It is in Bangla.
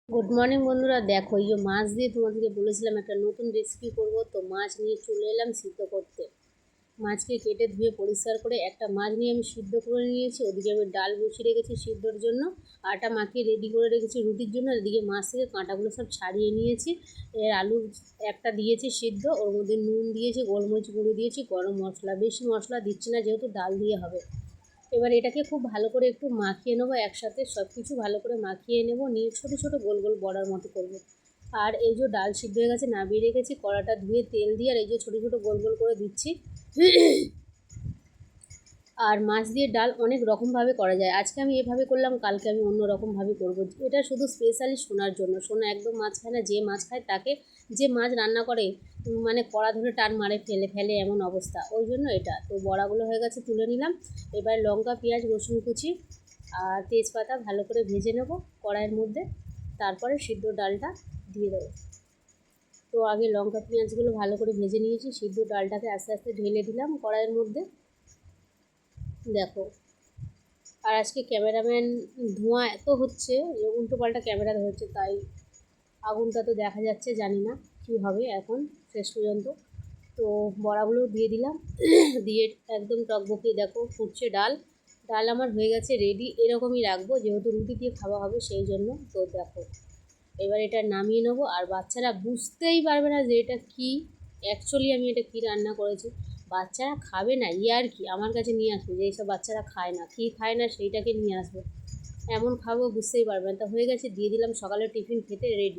গুড মর্নিং বন্ধুরা, দেখো এই যে মাছ দিয়ে তোমাদেরকে বলেছিলাম একটা নতুন রেসিপি করব। তো মাছ নিয়ে চলে এলাম সিদ্ধ করতে। মাছকে কেটে ধুয়ে পরিষ্কার করে একটা মাছ নিয়ে আমি সিদ্ধ করে নিয়েছি। ওদিকে আমি ডাল বসিয়ে রেখেছি সিদ্ধর জন্য, আটা মাখিয়ে রেডি করে রেখেছি রুটির জন্য। এদিকে মাছ থেকে কাঁটাগুলো সব ছাড়িয়ে নিয়েছি। এর আলু একটা দিয়েছি সিদ্ধ, ওর মধ্যে নুন দিয়েছি, গোলমরিচ গুঁড়ো দিয়েছি, গরম মশলা, বেশি মশলা দিচ্ছি না যেহেতু ডাল দিয়ে হবে। এবার এটাকে খুব ভালো করে একটু মাখিয়ে নেবো, একসাথে সব কিছু ভালো করে মাখিয়ে নেবো, নিয়ে ছোটো ছোটো গোল গোল বড়ার মতো করবো। আর এই যে ডাল সিদ্ধ হয়ে গেছে, নামিয়ে রেখেছি, কড়াটা ধুয়ে তেল দিয়ে আর এই যে ছোটো ছোটো গোল গোল করে দিচ্ছি। আর মাছ দিয়ে ডাল অনেক রকমভাবে করা যায়, আজকে আমি এভাবে করলাম, কালকে আমি অন্য রকমভাবে করবো। এটা শুধু স্পেশালি সোনার জন্য। সোনা একদম মাছ খায় না, যে মাছ খায় তাকে, যে মাছ রান্না করে মানে কড়া ধরে টান মারে, ফেলে ফেলে এমন অবস্থা, ওই জন্য এটা। তো বড়াগুলো হয়ে গেছে, তুলে নিলাম। এবার লঙ্কা, পেঁয়াজ, রসুন কুচি আর তেজপাতা ভালো করে ভেজে নেব কড়াইয়ের মধ্যে, তারপরে সিদ্ধ ডালটা দিয়ে দেবো। তো আগে লঙ্কা পেঁয়াজগুলো ভালো করে ভেজে নিয়েছি, সিদ্ধ ডালটাকে আস্তে আস্তে ঢেলে দিলাম কড়াইয়ের মধ্যে। দেখো, আর আজকে ক্যামেরাম্যান ধোঁয়া এত হচ্ছে যে উল্টো পাল্টা ক্যামেরা ধরছে, তাই আগুনটা তো দেখা যাচ্ছে, জানি না কী হবে এখন শেষ পর্যন্ত। তো বড়াগুলো দিয়ে দিলাম, দিয়ে একদম টকবকিয়ে দেখো ফুটছে ডাল। ডাল আমার হয়ে গেছে রেডি, এরকমই রাখবো যেহেতু রুটি দিয়ে খাওয়া হবে সেই জন্য। তো দেখো, এবার এটা নামিয়ে নেবো। আর বাচ্চারা বুঝতেই পারবে না যে এটা কী, অ্যাকচুয়ালি আমি এটা কী রান্না করেছি। বাচ্চারা খাবে না, আর কি আমার কাছে নিয়ে আসবে যে এইসব বাচ্চারা খায় না, কী খায় না সেইটাকে নিয়ে আসবে, এমন খাবো বুঝতেই পারবে না। তা হয়ে গেছে, দিয়ে দিলাম, সকালে টিফিন খেতে রেডি।